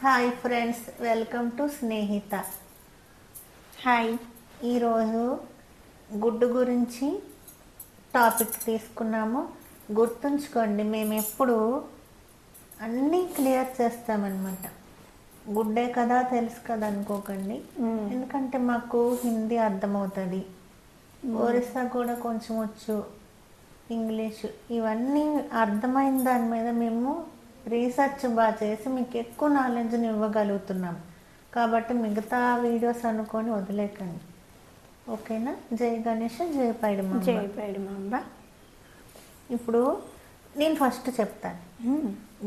Hi friends, welcome to Snehitha. Hi. ఈరోజు గుడ్డు గురించి టాపిక్ తీసుకున్నాము. గుర్తుంచుకోండి, మేము ఎప్పుడు అన్నీ క్లియర్ చేస్తామన్నమాట. గుడ్డే కదా తెలుసు కదా అనుకోకండి. ఎందుకంటే మాకు హిందీ అర్థమవుతుంది, ఒరిస్సా కూడా కొంచెం వచ్చు, ఇంగ్లీషు, ఇవన్నీ అర్థమైన దాని మీద మేము రీసెర్చ్ బాగా చేసి మీకు ఎక్కువ నాలెడ్జ్ని ఇవ్వగలుగుతున్నాం. కాబట్టి మిగతా వీడియోస్ అనుకొని వదిలేకండి, ఓకేనా? జై గణేష్, జై పైడిమాంబ. జై పైడిమాంబ. ఇప్పుడు నేను ఫస్ట్ చెప్తాను.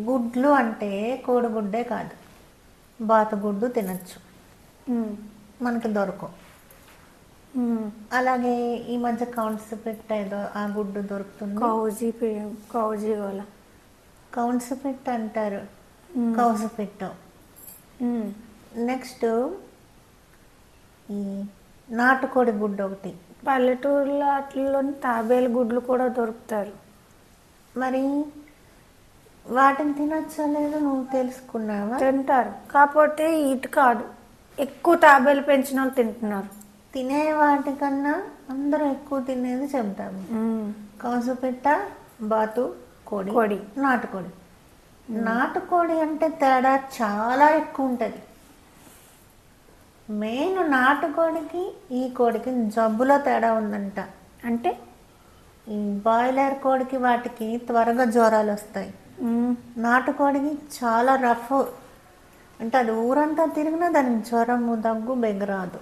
గుడ్లు అంటే కోడిగుడ్డే కాదు, బాతుగుడ్డు తినచ్చు, మనకి దొరకవు. అలాగే ఈ మధ్య కౌన్స్ పిట్ట ఏదో ఆ గుడ్డు దొరుకుతుంది, కౌజీ గోల కౌన్స్ పిట్ట అంటారు, కౌసు పిట్ట. నెక్స్ట్ ఈ నాటుకోడి గుడ్డు ఒకటి. పల్లెటూరులో అట్లలోని తాబేలు గుడ్లు కూడా దొరుకుతారు. మరి వాటిని తినచ్చా లేదో నువ్వు తెలుసుకున్నావా? తింటారు, కాకపోతే ఇటు కాదు, ఎక్కువ తాబేలు పెంచిన వాళ్ళు తింటున్నారు. తినే వాటికన్నా అందరూ ఎక్కువ తినేది చెప్తాము. కౌసు పిట్ట, బాతు కోడి, నాటుకోడి. నాటుకోడి అంటే తేడా చాలా ఎక్కువ ఉంటుంది. మెయిన్ నాటుకోడికి ఈ కోడికి జబ్బులో తేడా ఉందంట. అంటే ఈ బాయిలర్ కోడికి వాటికి త్వరగా జ్వరాలు వస్తాయి, నాటుకోడికి చాలా రఫ్. అంటే అది ఊరంతా తిరిగినా దానికి జ్వరము, దగ్గు, బెగరాదు.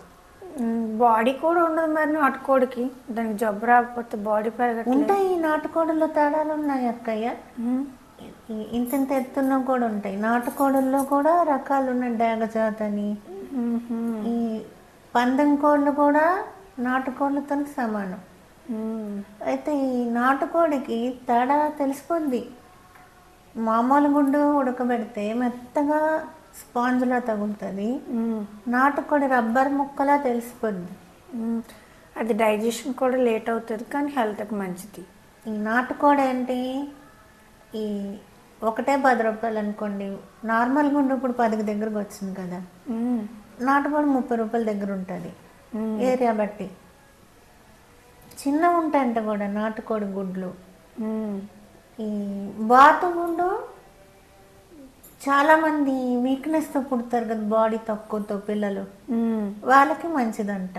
బాడీ కూడా ఉండదు మరి నాటుకోడికి, దానికి జబ్బు రాకపోతే బాడీ పెరగట్లేదు. ఉంటాయి, ఈ నాటుకోడిలో తేడాలు ఉన్నాయి అక్కయ్య. ఇంత ఎత్తున్న కూడా ఉంటాయి. నాటుకోడుల్లో కూడా రకాలు ఉన్నాయి, డేగజాత్ అని. ఈ పందెం కోళ్ళు కూడా నాటుకోళ్ళతో సమానం. అయితే ఈ నాటుకోడికి తేడా తెలిసిపోద్ది. మామూలు గుడ్డు ఉడకబెడితే మెత్తగా స్పాంజ్లా తగులుతుంది, నాటుకోడి రబ్బర్ ముక్కలా తెలిసిపోద్ది. అది డైజెషన్ కూడా లేట్ అవుతుంది, కానీ హెల్త్కి మంచిది. ఈ నాటుకోడి ఏంటి, ఈ ఒకటే 10 రూపాయలు అనుకోండి. నార్మల్ గుండు ఇప్పుడు 10 దగ్గరకు వచ్చింది కదా, నాటుకోడి 30 రూపాయల దగ్గర ఉంటుంది, ఏరియా బట్టి. చిన్నగా ఉంటాయంట కూడా నాటుకోడి గుడ్లు. ఈ బాతు గుడ్డు చాలామంది వీక్నెస్తో పుడతారు కదా, బాడీ తక్కువతో పిల్లలు, వాళ్ళకి మంచిదంట.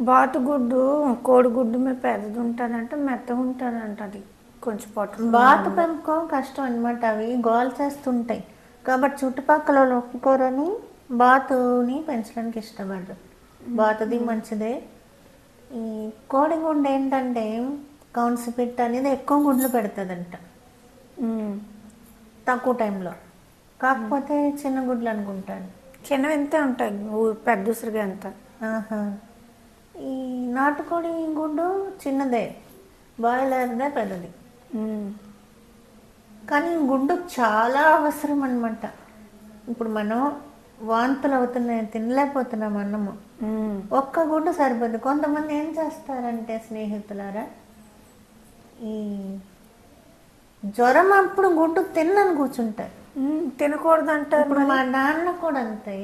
బాతుగుడ్డు కోడిగుడ్డు మీద పెద్దది ఉంటుందంట, మెత్తగా ఉంటుందంట. అది కొంచెం పొట్ట. బాతు పెంపకం కష్టం అనమాట, అవి గోల్ చేస్తుంటాయి. కాబట్టి చుట్టుపక్కల వాళ్ళు ఒప్పుకోరని బాతుని పెంచడానికి ఇష్టపడరు. బాతుది మంచిదే. ఈ కోడిగుడ్డు ఏంటంటే కౌన్స్ పిట్ట అనేది ఎక్కువ గుడ్లు పెడుతుందంట తక్కువ టైంలో. కాకపోతే చిన్న గుడ్లు అనుకుంటాను, చిన్నవి ఎంతే ఉంటాయి, పెద్ద ఉసిరిగా ఎంత. ఈ నాటుకోడి గుడ్డు చిన్నదే, బాయిలర్దే పెద్దది. కానీ గుడ్డు చాలా అవసరం అనమాట. ఇప్పుడు మనం వాంతులు అవుతున్నాయి, తినలేకపోతున్నాం అన్నము, ఒక్క గుడ్డు సరిపోద్ది. కొంతమంది ఏం చేస్తారంటే స్నేహితులారా, ఈ జ్వరం అప్పుడు గుడ్డు తిన్నని కూర్చుంటారు, తినకూడదు అంటారు. ఇప్పుడు మా నాన్న కూడా అంతే.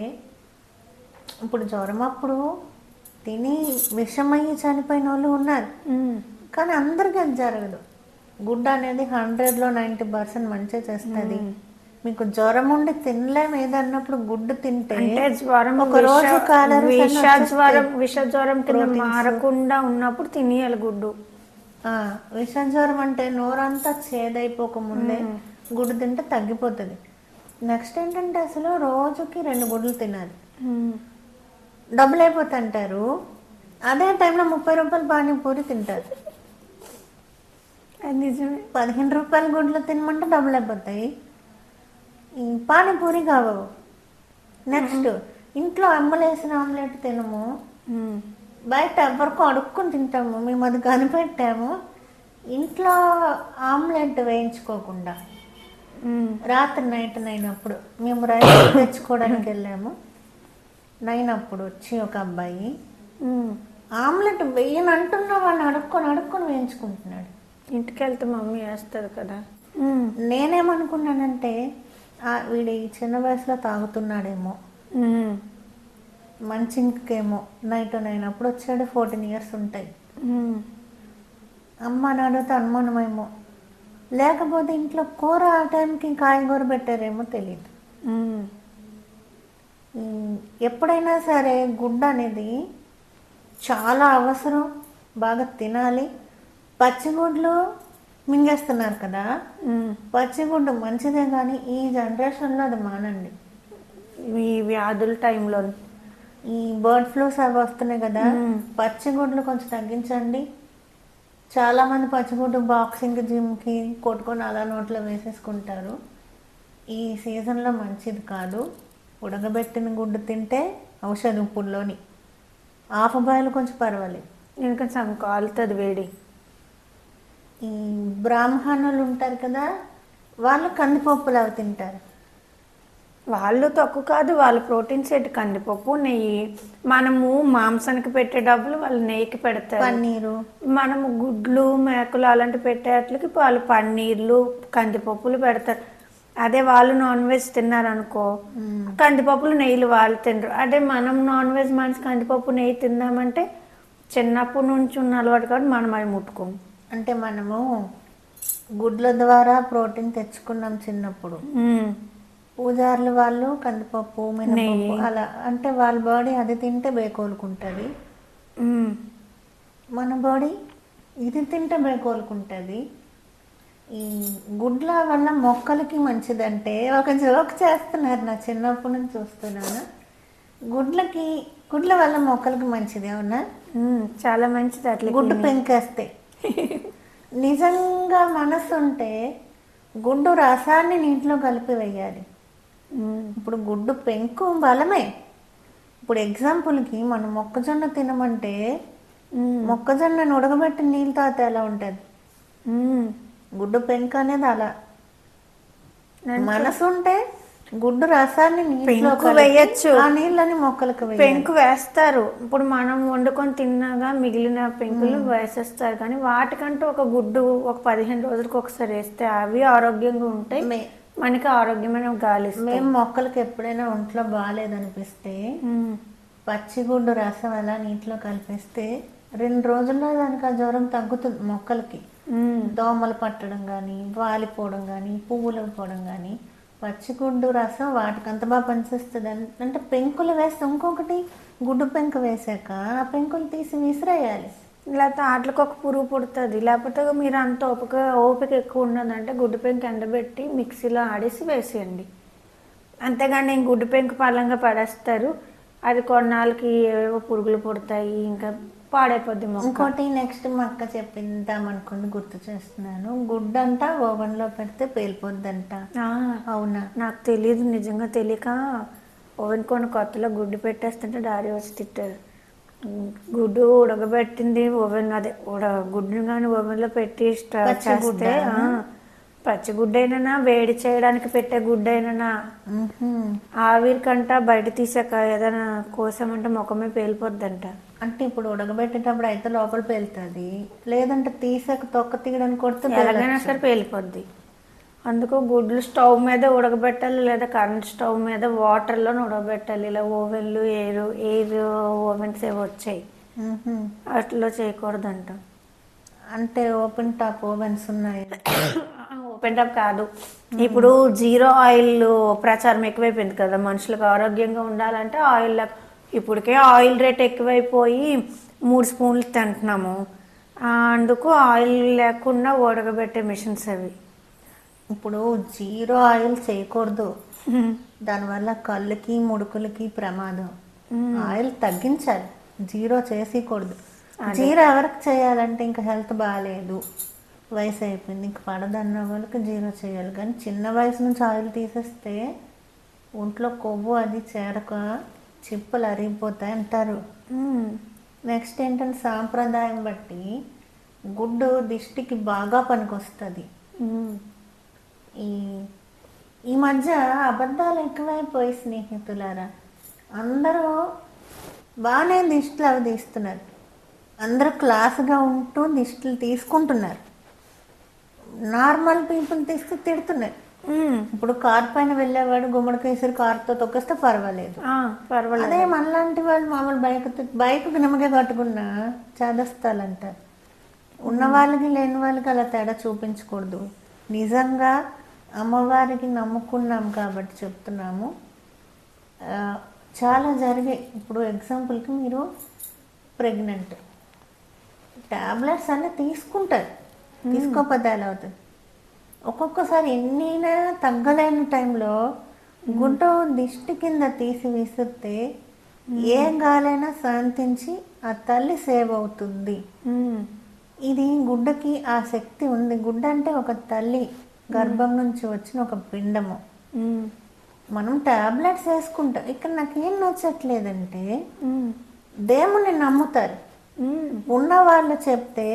ఇప్పుడు జ్వరం అప్పుడు తిని విషమయ్యి చనిపోయిన వాళ్ళు ఉన్నారు, కానీ అందరికీ అది జరగదు. గుడ్డు అనేది 100లో 90% మంచిగా చేస్తుంది. మీకు జ్వరం ఉండి తినలేము ఏదన్నప్పుడు గుడ్డు తింటే జ్వరం ఒక రోజు విష జ్వరం కింద మారకుండా ఉన్నప్పుడు తినేయాలి గుడ్డు. విష జ్వరం అంటే నోరంతా చేదైపోకముందే గుడ్డు తింటే తగ్గిపోతుంది. నెక్స్ట్ ఏంటంటే అసలు రోజుకి 2 గుడ్లు తినాలి, డబ్బులు అయిపోతుంటారు. అదే టైంలో 30 రూపాయలు పానీపూరి తింటారు. నిజమే, 15 రూపాయల గుడ్లు తినమంటే డబ్బులు అయిపోతాయి, ఈ పానీపూరి కావవు. నెక్స్ట్ ఇంట్లో అమ్మలేసిన ఆమ్లెట్ తినము, బయట ఎవరికో అడుక్కొని తింటాము. మేము అది కనిపెట్టాము, ఇంట్లో ఆమ్లెట్ వేయించుకోకుండా. రాత్రి నైట్ 9 అప్పుడు మేము రైస్ తెచ్చుకోవడానికి వెళ్ళాము. 9 అప్పుడు వచ్చి ఒక అబ్బాయి ఆమ్లెట్ వేయని అంటున్నా వాళ్ళు అడుక్కొని వేయించుకుంటున్నాడు. ఇంటికి వెళ్తే మమ్మీ వేస్తుంది కదా. నేనేమనుకున్నానంటే వీడి చిన్న వయసులో తాగుతున్నాడేమో, ఉమ్, మంచికేమో నైట్ అయినప్పుడు వచ్చాడు. 14 ఇయర్స్ ఉంటాయి. ఉమ్, అమ్మ అని అడిగితే అనుమానమేమో, లేకపోతే ఇంట్లో కూర ఆ టైంకి కాయగూర పెట్టారేమో తెలియదు. ఉమ్, ఎప్పుడైనా సరే గుడ్డు అనేది చాలా అవసరం, బాగా తినాలి. పచ్చిగుడ్లు మింగేస్తున్నారు కదా, ఉమ్. పచ్చిగుడ్డు మంచిదే, కానీ ఈ జనరేషన్లో అది మానండి. ఈ వ్యాధుల టైంలో ఈ బర్డ్ ఫ్లూస్ అవి వస్తున్నాయి కదా, పచ్చిగుడ్లు కొంచెం తగ్గించండి. చాలామంది పచ్చిగుడ్డు బాక్సింగ్ జిమ్కి కొట్టుకొని అలా నోట్లో వేసేసుకుంటారు. ఈ సీజన్లో మంచిది కాదు. ఉడకబెట్టిన గుడ్డు తింటే ఔషధం పుల్లోని హాఫ్ బాయిల్ కొంచెం పర్వాలేదు. కొంచెం కాలుతుంది వేడి. ఈ బ్రాహ్మణులు ఉంటారు కదా, వాళ్ళు కందిపప్పులు అవి తింటారు. వాళ్ళు తక్కువ కాదు, వాళ్ళ ప్రోటీన్ సెట్ కందిపప్పు, నెయ్యి. మనము మాంసానికి పెట్టే డబ్బులు వాళ్ళు నెయ్యికి పెడతారు. పన్నీరు, మనము గుడ్లు మేకలు అలాంటి పెట్టేట్లకి వాళ్ళు పన్నీర్లు కందిపప్పులు పెడతారు. అదే వాళ్ళు నాన్ వెజ్ తిన్నారనుకో, కందిపప్పులు నెయ్యిలు వాళ్ళు తినరు. అదే మనం నాన్ వెజ్ మనిషి కందిపప్పు నెయ్యి తిందామంటే చిన్నప్పటి నుంచి ఉన్న అలవాటు కాబట్టి మనం అవి ముట్టుకోము. అంటే మనము గుడ్ల ద్వారా ప్రోటీన్ తెచ్చుకున్నాం చిన్నప్పుడు. పూజారులు వాళ్ళు కందిపప్పు, మినపప్పు అలా, అంటే వాళ్ళ బాడీ అది తింటే బేకోలుకుంటుంది. మన బాడీ ఇది తింటే బేకోలుకుంటుంది. ఈ గుడ్ల వల్ల మొక్కలకి మంచిదంటే ఒక జోక్ చేస్తున్నారు, నా చిన్నప్పటి నుంచి చూస్తున్నాను. గుడ్ల వల్ల మొక్కలకి మంచిది, అవునా? చాలా మంచిది. అట్లా గుడ్డు పెంకేస్తే నిజంగా మనసు ఉంటే గుడ్డు రసాన్ని నీటిలో కలిపి వేయాలి. ఇప్పుడు గుడ్డు పెంకు బలమే. ఇప్పుడు ఎగ్జాంపుల్కి మనం మొక్కజొన్న తినమంటే మొక్కజొన్నను ఉడకబెట్టి నీళ్ళు తాగితే ఎలా ఉంటుంది? గుడ్డు పెంకు అనేది అలా. మనసు ఉంటే గుడ్డు రసాన్ని నీటిలో వేయచ్చు, ఆ నీళ్ళని మొక్కలకు పెంకు వేస్తారు. ఇప్పుడు మనం వండుకొని తిన్నాగా మిగిలిన పెంకులు వేసేస్తారు, కానీ వాటికంటూ ఒక గుడ్డు ఒక 15 రోజులకు ఒకసారి వేస్తే అవి ఆరోగ్యంగా ఉంటాయి, మనకి ఆరోగ్యమైన గాలి. మేము మొక్కలకి ఎప్పుడైనా ఒంట్లో బాగాలేదనిపిస్తే పచ్చిగుడ్డు రసం అలా నీటిలో కలిపేస్తే 2 రోజుల్లో దానికి ఆ జ్వరం తగ్గుతుంది. మొక్కలకి దోమలు పట్టడం కానీ, వాలిపోవడం కానీ, పువ్వులు పోవడం కానీ పచ్చిగుడ్డు రసం వాటికి అంత బాగా పనిచేస్తుంది. అంటే పెంకులు వేస్తే, ఇంకొకటి గుడ్డు పెంకు వేసాక ఆ పెంకులు తీసి విసిరేయాలి. లేకపోతే వాటికి ఒక పురుగు పుడుతుంది. లేకపోతే మీరు అంత ఓపిక ఎక్కువ ఉన్నదంటే గుడ్డు పెంకు ఎండబెట్టి మిక్సీలో ఆడేసి వేసేయండి. అంతేగాని గుడ్డు పెంకు పళ్ళంగా పడేస్తారు, అది కొన్నాళ్ళకి ఏవేవో పురుగులు పుడతాయి, ఇంకా పాడైపోద్ది. ఇంకోటి నెక్స్ట్ మా అక్క చెప్పిందామనుకుని గుర్తు చేస్తున్నాను, గుడ్డు అంట ఓవెన్లో పెడితే పేలిపోద్దంట. అవునా? నాకు తెలియదు, నిజంగా తెలియక ఓవెన్ కొత్తలో గుడ్డు పెట్టేస్తుంటే డాడీ వచ్చి తిట్టారు. గుడ్డు ఉడకబెట్టింది ఓవెన్, అదే గుడ్డుని కానీ ఓవెన్లో పెట్టి చేస్తే పచ్చిగుడ్డైనా వేడి చేయడానికి పెట్టే గుడ్డైనా ఆవిరికంట బయట తీసాక ఏదైనా కోసామంటే ముఖమే పేలిపోద్దంట. అంటే ఇప్పుడు ఉడకబెట్టేటప్పుడు అయితే లోపల పేలుతుంది, లేదంటే తీసాక తొక్క తీయడానికి కొడితే ఎలాగైనా సరే పేలిపోద్ది. అందుకు గుడ్లు స్టవ్ మీద ఉడకబెట్టాలి, లేదా కరెంట్ స్టవ్ మీద వాటర్లో ఉడకబెట్టాలి. ఇలా ఓవెన్లు ఎయిర్ ఓవెన్స్ ఏవి వచ్చాయి, అట్లా చేయకూడదంట. అంటే ఓపెన్ టాప్ ఓవెన్స్ ఉన్నాయి. ఓపెన్ టాప్ కాదు, ఇప్పుడు జీరో ఆయిల్ ప్రచారం ఎక్కువైపోయింది కదా, మనుషులకు ఆరోగ్యంగా ఉండాలంటే ఆయిల్. ఇప్పటికే ఆయిల్ రేట్ ఎక్కువైపోయి 3 స్పూన్లు తింటున్నాము. అందుకు ఆయిల్ లేకుండా ఉడకబెట్టే మిషన్స్ అవి. ఇప్పుడు జీరో ఆయిల్ చేయకూడదు, దానివల్ల కళ్ళకి ముడుకులకి ప్రమాదం. ఆయిల్ తగ్గించాలి, జీరో చేసేయకూడదు. జీరో ఎవరికి చేయాలంటే ఇంకా హెల్త్ బాగాలేదు, వయసు అయిపోయింది, ఇంక పడదన్న వాళ్ళకి జీరో చేయాలి. కానీ చిన్న వయసు నుంచి ఆయిల్ తీసేస్తే ఒంట్లో కొవ్వు అది చేరక చిప్పలు అరిగిపోతాయి అంటారు. నెక్స్ట్ ఏంటంటే సాంప్రదాయం బట్టి గుడ్డు దిష్టికి బాగా పనికొస్తుంది. ఈ మధ్య అబద్ధాలు ఎక్కువైపోయి స్నేహితులారా, అందరూ బాగానే దిష్టిలు అవి తీస్తున్నారు, అందరూ క్లాసుగా ఉంటూ దిష్టిలు తీసుకుంటున్నారు. నార్మల్ పీపుల్ తీస్తే తిడుతున్నారు. ఇప్పుడు కార్ పైన వెళ్ళేవాడు గుమ్మడికాయ కారుతో తొక్కేస్తే పర్వాలేదు. పర్వాలేదు. అదే మనలాంటి వాళ్ళు మామూలు బైక్కి నిమ్మకాయ కట్టుకున్నా చేదస్తాలంటారు. ఉన్న వాళ్ళకి లేని వాళ్ళకి అలా తేడా చూపించకూడదు. నిజంగా అమ్మవారికి నమ్ముకున్నాం కాబట్టి చెప్తున్నాము. చాలా జరిగాయి. ఇప్పుడు ఎగ్జాంపుల్కి మీరు ప్రెగ్నెంట్, ట్యాబ్లెట్స్ అన్నీ తీసుకుంటారు, తీసుకోకపోతే ఎలా అవుతుంది? ఒక్కొక్కసారి ఎన్నైనా తగ్గలేని టైంలో గుడ్డ దిష్టి కింద తీసి విసిరితే ఏం గాలైనా శాంతించి ఆ తల్లి సేవ్ అవుతుంది. ఇది గుడ్డకి ఆ శక్తి ఉంది. గుడ్డ అంటే ఒక తల్లి గర్భం నుంచి వచ్చిన ఒక పిండము. మనం టాబ్లెట్స్ వేసుకుంటాం. ఇక్కడ నాకేం నచ్చట్లేదంటే దేవుని నమ్ముతారు. ఉన్న వాళ్ళు చెప్తే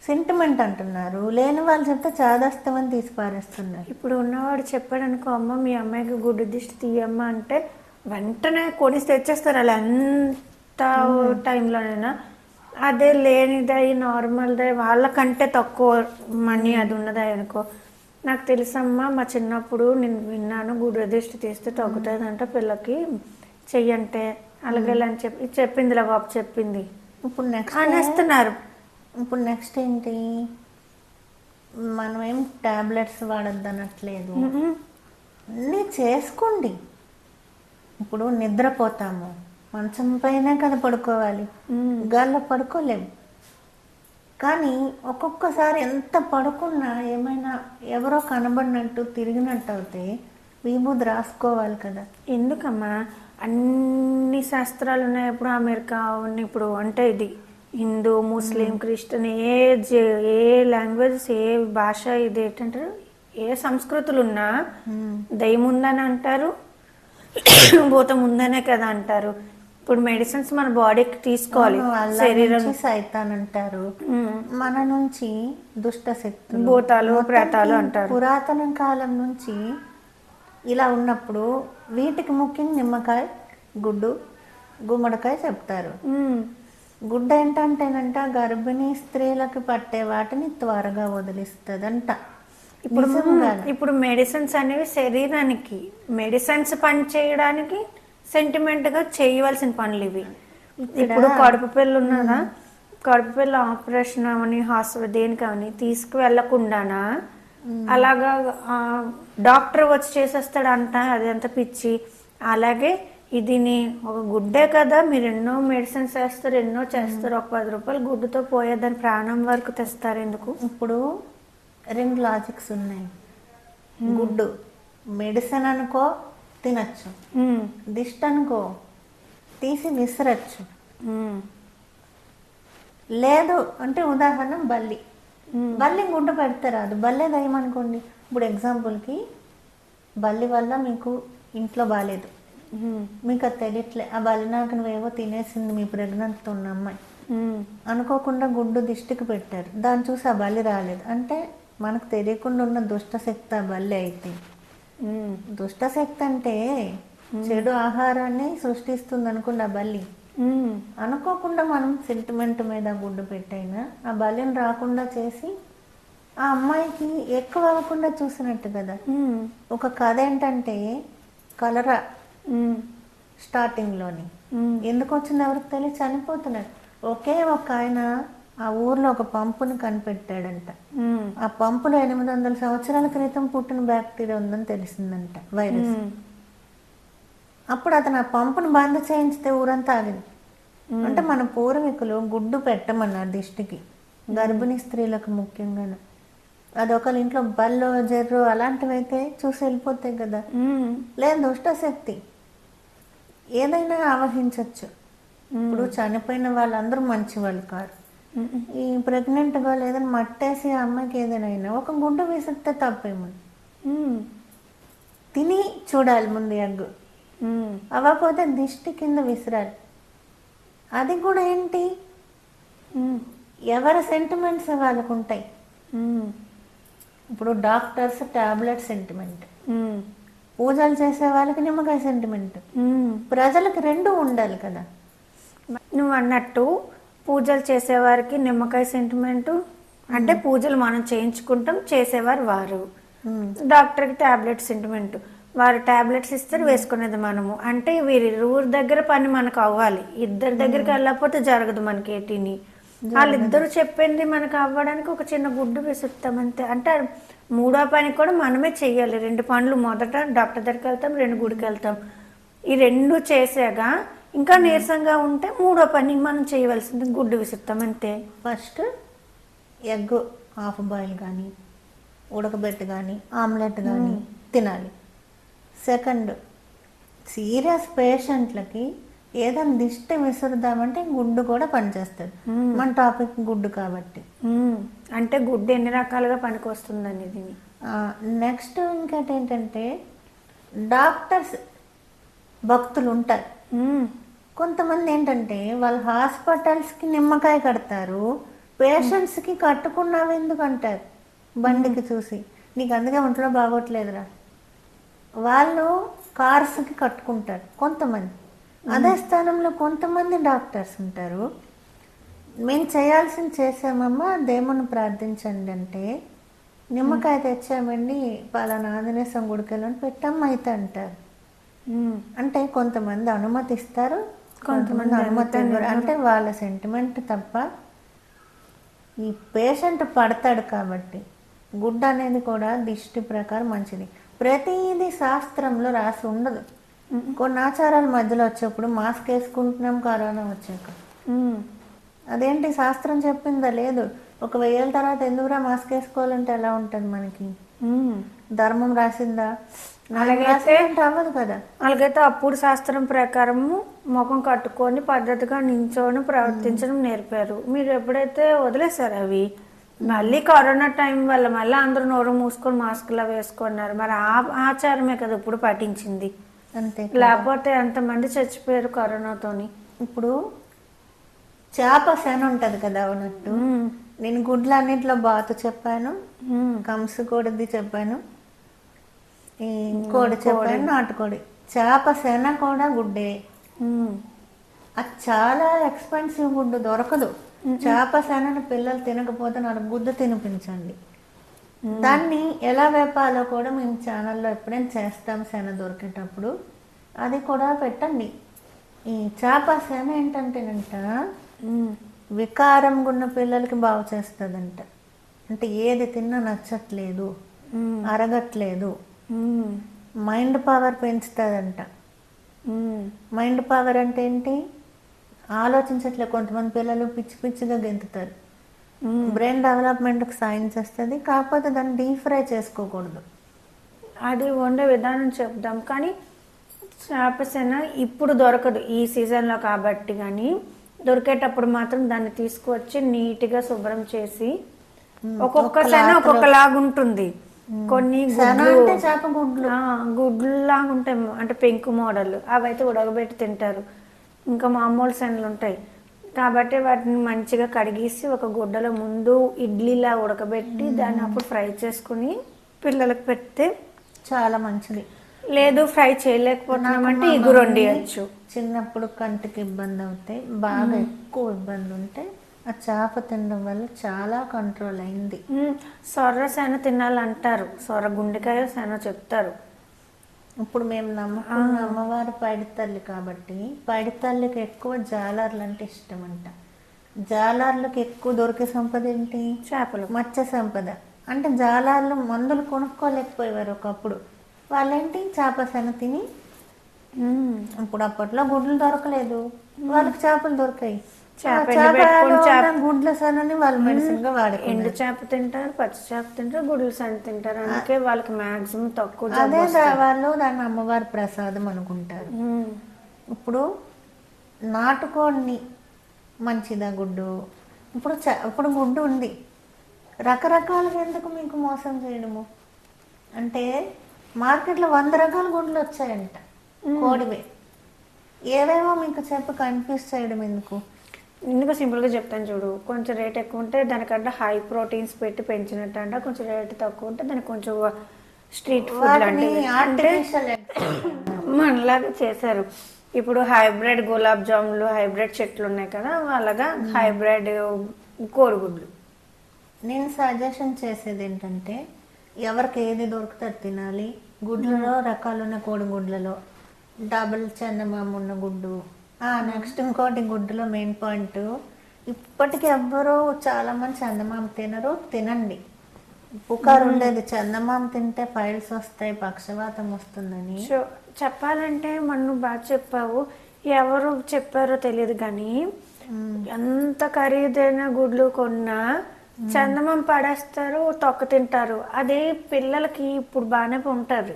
సెంటిమెంట్ అంటున్నారు, లేని వాళ్ళు చెప్తే చాదస్తామని తీసి పారేస్తున్నారు. ఇప్పుడు ఉన్నవాడు చెప్పాడు అనుకో, అమ్మ మీ అమ్మాయికి గుడ్డు దిష్టి తీయమ్మ అంటే వెంటనే కొనిసి తెచ్చేస్తారు. అలా ఎంత టైంలోనైనా. అదే లేనిదై నార్మల్దై వాళ్ళకంటే తక్కువ మనీ అది ఉన్నదై అనుకో, నాకు తెలుసమ్మా మా చిన్నప్పుడు నేను విన్నాను గుడ్డు దిష్టి తీస్తే తగ్గుతుందంట పిల్లకి చెయ్యంటే అలాగే అని చెప్పింది బాబు చెప్పింది. ఇప్పుడు నెక్స్ట్ అనేస్తున్నారు. ఇప్పుడు నెక్స్ట్ ఏంటి, మనం ఏం టాబ్లెట్స్ వాడద్దు అనట్లేదు, అన్నీ చేసుకోండి. ఇప్పుడు నిద్రపోతాము, మంచం పైన కదా పడుకోవాలి, గాల్లో పడుకోలేము. కానీ ఒక్కొక్కసారి ఎంత పడుకున్నా ఏమైనా ఎవరో కనబడినట్టు తిరిగినట్టు అవుతే విభూది రాసుకోవాలి కదా. ఎందుకమ్మా అన్ని శాస్త్రాలు ఉన్నాయి. ఇప్పుడు అమెరికా ఇప్పుడు అంటే ఇది హిందూ ముస్లిం క్రిస్టియన్ ఏ లాంగ్వేజెస్ ఏ భాష ఇది ఏంటంటారు ఏ సంస్కృతులు ఉన్నా దయ్యం ఉందని అంటారు, భూతం ఉందనే కదా అంటారు. ఇప్పుడు మెడిసిన్స్ మన బాడీకి తీసుకోవాలి. శరీరం సైతాన్ అంటారు, మన నుంచి దుష్ట శక్తులు భూతాలు ప్రేతాలు అంటారు. పురాతన కాలం నుంచి ఇలా ఉన్నప్పుడు వీటికి ముఖ్యంగా నిమ్మకాయ, గుడ్డు, గుమ్మడికాయ చెప్తారు. గుడ్డ ఏంటంటేనంట గర్భిణీ స్త్రీలకు పట్టే వాటిని త్వరగా వదిలిస్తుందంట. ఇప్పుడు మెడిసిన్స్ అనేవి శరీరానికి మెడిసిన్స్ పని చేయడానికి సెంటిమెంట్ గా చేయవలసిన పనులు ఇవి. ఇప్పుడు కడుపు పిల్ల ఉన్నదా, కడుపు పిల్ల ఆపరేషన్ అవని హాస్పిటల్ దేనికని తీసుకువెళ్ళకుండానా అలాగా డాక్టర్ వచ్చి చేసేస్తాడంట, అదంతా పిచ్చి. అలాగే ఇది ఒక గుడ్డే కదా, మీరు ఎన్నో మెడిసిన్స్ వేస్తారు, ఎన్నో చేస్తారు, ఒక 10 రూపాయలు గుడ్డుతో పోయేదాన్ని ప్రాణం వరకు తెస్తారు ఎందుకు? ఇప్పుడు 2 లాజిక్స్ ఉన్నాయి. గుడ్డు మెడిసిన్ అనుకో తినచ్చు, దిష్టి అనుకో తీసి విసరచ్చు. లేదు అంటే ఉదాహరణ బల్లి గుడ్డు పెడతారు, అది బల్లే దయ్యం అనుకోండి. ఇప్పుడు ఎగ్జాంపుల్కి బల్లి వల్ల మీకు ఇంట్లో బాగాలేదు, మీకు అది తెలియట్లే, ఆ బల్లి నాకు నువ్వేవో తినేసింది మీ ప్రెగ్నెంట్తో ఉన్న అమ్మాయి అనుకోకుండా గుడ్డు దిష్టికి పెట్టారు, దాన్ని చూసి ఆ బల్లి రాలేదు అంటే మనకు తెలియకుండా ఉన్న దుష్టశక్తి ఆ బల్లి. అయితే దుష్టశక్తి అంటే చెడు ఆహారాన్ని సృష్టిస్తుంది అనుకోండి ఆ బల్లి. అనుకోకుండా మనం సెంటిమెంట్ మీద గుడ్డు పెట్టైనా ఆ బలిని రాకుండా చేసి ఆ అమ్మాయికి ఎక్కువ అవ్వకుండా చూసినట్టు కదా. ఒక కథ ఏంటంటే కలరా స్టార్టింగ్లోని ఎందుకు వచ్చింది ఎవరికి తెలియదు, చనిపోతున్నారు. ఒకే ఒక ఆయన ఆ ఊర్లో ఒక పంపుని కనిపెట్టాడంట. ఆ పంపులో 800 సంవత్సరాల క్రితం పుట్టిన బ్యాక్టీరియా ఉందని తెలిసిందంట, వైరస్. అప్పుడు అతను ఆ పంపును బంద్ చేయించితే ఊరంతా ఆగింది. అంటే మన పూర్వీకులు గుడ్డు పెట్టమన్నారు దిష్టికి, గర్భిణీ స్త్రీలకు ముఖ్యంగా. అది ఒకళ్ళ ఇంట్లో బల్లో జర్రు అలాంటివి అయితే చూసి వెళ్ళిపోతాయి కదా. లేదు దుష్టశక్తి ఏదైనా ఆవహించవచ్చు. ఇప్పుడు చనిపోయిన వాళ్ళందరూ మంచి వాళ్ళు కాదు. ఈ ప్రెగ్నెంట్గా లేదని మట్టేసి ఆ అమ్మాయికి ఏదైనా అయినా ఒక గుడ్డు వేసితే తప్పేమని తిని చూడాలి ముందు ఎగ్గు, అవ్వకపోతే దిష్టి కింద విసిరాలి. అది కూడా ఏంటి, ఎవరి సెంటిమెంట్స్ వాళ్ళకు ఉంటాయి. ఇప్పుడు డాక్టర్స్ టాబ్లెట్ సెంటిమెంట్, పూజలు చేసే వాళ్ళకి నిమ్మకాయ సెంటిమెంట్, ప్రజలకు 2 ఉండాలి కదా. నువ్వు అన్నట్టు పూజలు చేసేవారికి నిమ్మకాయ సెంటిమెంటు అంటే పూజలు మనం చేయించుకుంటాం, చేసేవారు వారు. డాక్టర్కి టాబ్లెట్స్ సెంటిమెంట్, వారు టాబ్లెట్స్ ఇస్తారు, వేసుకునేది మనము. అంటే వీరి ఊరి దగ్గర పని మనకు అవ్వాలి, ఇద్దరి దగ్గరికి వెళ్ళకపోతే జరగదు మనకి ఏటిని. వాళ్ళిద్దరు చెప్పింది మనకు అవ్వడానికి ఒక చిన్న గుడ్డు విసురుతాం అంతే. అంటే మూడో పని కూడా మనమే చెయ్యాలి. 2 పనులు, మొదట డాక్టర్ దగ్గరికి వెళ్తాం, 2 గుడికి వెళ్తాం. ఈ 2 చేసాక ఇంకా నీరసంగా ఉంటే మూడో పని మనం చేయవలసింది గుడ్డు విసురుతాం అంతే. ఫస్ట్ ఎగ్ హాఫ్ బాయిల్ కానీ, ఉడకబెట్టి కానీ, ఆమ్లెట్ కానీ తినాలి. సెకండ్, సీరియస్ పేషెంట్లకి ఏదైనా దిష్టి విసురుదామంటే గుడ్డు కూడా పనిచేస్తుంది. మన టాపిక్ గుడ్డు కాబట్టి. అంటే గుడ్డు ఎన్ని రకాలుగా పనికి వస్తుంది అనేది. నెక్స్ట్ ఇంకోటి ఏంటంటే, డాక్టర్స్ భక్తులు ఉంటారు. కొంతమంది ఏంటంటే వాళ్ళ హాస్పిటల్స్కి నిమ్మకాయ కడతారు, పేషెంట్స్కి కట్టుకున్నావు ఎందుకు అంటారు. బండికి చూసి నీకు అందుకే ఒంట్లో బాగోట్లేదురా, వాళ్ళు కార్స్కి కట్టుకుంటారు కొంతమంది. అదే స్థానంలో కొంతమంది డాక్టర్స్ ఉంటారు, మేము చేయాల్సింది చేసామమ్మా, దేవుని ప్రార్థించండి అంటే నిమ్మకాయ తెచ్చామండి పలానా ఆంజనేయ స్వామి గుడికి వెళ్ళని పెట్టమ్మా అయితే అంటారు. అంటే కొంతమంది అనుమతిస్తారు, కొంతమంది అనుమతి ఇవ్వరు. అంటే వాళ్ళ సెంటిమెంట్ తప్ప. ఈ పేషెంట్ పడతాడు కాబట్టి గుడ్డ అనేది కూడా దిష్టి ప్రకారం మంచిది. ప్రతిదీ శాస్త్రంలో రాసి ఉండదు. కొన్ని ఆచారాల మధ్యలో వచ్చేప్పుడు మాస్క్ వేసుకుంటున్నాం కరోనా వచ్చాక. అదేంటి శాస్త్రం చెప్పిందా? లేదు. ఒక 1000 ఏళ్ళ తర్వాత ఎందుకురా మాస్క్ వేసుకోవాలంటే ఎలా ఉంటుంది మనకి? ధర్మం రాసిందా? అలాగైతే అవ్వదు కదా. అలాగైతే అప్పుడు శాస్త్రం ప్రకారము ముఖం కట్టుకొని పద్ధతిగా నించోని ప్రవర్తించడం నేర్పారు. మీరు ఎప్పుడైతే వదిలేశారు అవి, మళ్ళీ కరోనా టైం వల్ల మళ్ళీ అందరూ నోరు మూసుకొని మాస్కులా వేసుకున్నారు. మరి ఆ ఆచారమే కదా ఇప్పుడు పాటించింది. అంతే. లేకపోతే ఎంతమంది చచ్చిపోయారు కరోనాతోని. ఇప్పుడు చేప శన ఉంటది కదా, అవునట్టు నేను గుడ్లు అన్నింటిలో బాతు చెప్పాను, కంసు కోడిది చెప్పాను, ఈ కోడి చెప్పాను, నాటుకోడి. చేప శన కూడా గుడ్డే. అది చాలా ఎక్స్పెన్సివ్ గుడ్డు, దొరకదు. చేప శనని పిల్లలు తినకపోతే నాకు గుడ్డు తినిపించండి. దాన్ని ఎలా వేపాలో కూడా మేము ఛానల్లో ఎప్పుడైనా చేస్తాం. శన దొరికేటప్పుడు అది కూడా పెట్టండి. ఈ చేప శన ఏంటంటేనంట వికారంగా ఉన్న పిల్లలకి బాగు చేస్తుందంట. అంటే ఏది తిన్నా నచ్చట్లేదు, అరగట్లేదు, మైండ్ పవర్ పెంచుతుందంట. మైండ్ పవర్ అంటే ఏంటి? ఆలోచించట్లేదు. కొంతమంది పిల్లలు పిచ్చి పిచ్చిగా గెంతుతారు. బ్రెయిన్ డెవలప్మెంట్కి సాయం చేస్తుంది. కాకపోతే దాన్ని డీప్ ఫ్రై చేసుకోకూడదు. అది వండే విధానం చెప్దాం. కానీ చేపసేన ఇప్పుడు దొరకదు ఈ సీజన్లో కాబట్టి, కానీ దొరికేటప్పుడు మాత్రం దాన్ని తీసుకువచ్చి నీట్గా శుభ్రం చేసి, ఒక్కొక్క శన ఒక్కొక్కలాగా ఉంటుంది. కొన్ని గుడ్లు లాగా ఉంటాయి, అంటే పెంకు మోడల్, అవి అయితే ఉడకబెట్టి తింటారు. ఇంకా మామూలు శనలు ఉంటాయి కాబట్టి వాటిని మంచిగా కడిగేసి ఒక గుడ్డలో ముందు ఇడ్లీలా ఉడకబెట్టి దాన్ని అప్పుడు ఫ్రై చేసుకుని పిల్లలకు పెడితే చాలా మంచిది. లేదు ఫ్రై చేయలేకపోతున్నామంటే ఇగురు వండియచ్చు. చిన్నప్పుడు కంటికి ఇబ్బంది అవుతాయి, బాగా ఎక్కువ ఇబ్బంది ఉంటే ఆ చేప తినడం వల్ల చాలా కంట్రోల్ అయింది. సొర్ర శన తినాలంటారు, సొర్ర గుండెకాయ శన చెప్తారు. ఇప్పుడు మేము నమ్ముకున్న అమ్మవారు పైడితల్లి కాబట్టి పైడితల్లికి ఎక్కువ జాలర్లు అంటే ఇష్టం అంట. జాలర్లకు ఎక్కువ దొరికే సంపద ఏంటి? చేపలు, మత్స్య సంపద. అంటే జాలర్లు మందులు కొనుక్కోలేకపోయేవారు ఒకప్పుడు. వాళ్ళేంటి చేప శన తిని, ఇప్పుడు అప్పట్లో గుడ్లు దొరకలేదు, వాళ్ళకి చేపలు దొరికాయి. గుడ్ల శనని వాళ్ళు మెడిసిన్ గా వాడుతారు. ఎండు చేప తింటారు, పచ్చి చేప తింటారు, గుడ్ల శన తింటారు. అందుకే వాళ్ళకి మాక్సిమం తక్కువ. అదే వాళ్ళు దాన్ని అమ్మవారి ప్రసాదం అనుకుంటారు. ఇప్పుడు నాటుకోడిని మంచిదా గుడ్డు? ఇప్పుడు గుడ్డు ఉంది, రకరకాలుగా ఎందుకు మీకు మోసం చేయడము? అంటే మార్కెట్లో 100 రకాల గుడ్లు వచ్చాయంట కోడివే. ఏవేమో మీకు చెప్పి కన్ఫ్యూజ్ చేయడం ఎందుకు? సింపుల్గా చెప్తాను చూడు. కొంచెం రేట్ ఎక్కువ ఉంటే దానికంటే హై ప్రోటీన్స్ పెట్టి పెంచినట్టు అంట, కొంచెం రేట్ తక్కువ ఉంటే దానికి కొంచెం స్ట్రీట్ ఫుడ్ అంటే మనలాగా చేశారు. ఇప్పుడు హైబ్రిడ్ గులాబ్ జాములు, హైబ్రిడ్ చెట్లు ఉన్నాయి కదా, అలాగా హైబ్రిడ్ కోడిగుడ్లు. నేను సజెషన్ చేసేది ఏంటంటే ఎవరికి ఏది దొరికితే అది తినాలి. గుడ్లలో రకాలు ఉన్న కోడిగుడ్లలో డబుల్ చందమామ ఉన్న గుడ్డు. నెక్స్ట్ ఇంకోటి గుడ్డులో మెయిన్ పాయింట్, ఇప్పటికీ ఎవ్వరూ చాలా మంది చందమామ తినరు. తినండి. పుకారు ఉండేది చందమామ తింటే ఫైల్స్ వస్తాయి, పక్షవాతం వస్తుందని. చెప్పాలంటే మనం బాగా చెప్పావు. ఎవరు చెప్పారో తెలియదు కానీ ఎంత ఖరీదైన గుడ్లు కొన్నా చందమామ పడేస్తారు, తొక్క తింటారు. అదే పిల్లలకి ఇప్పుడు బాగానే ఉంటుంది.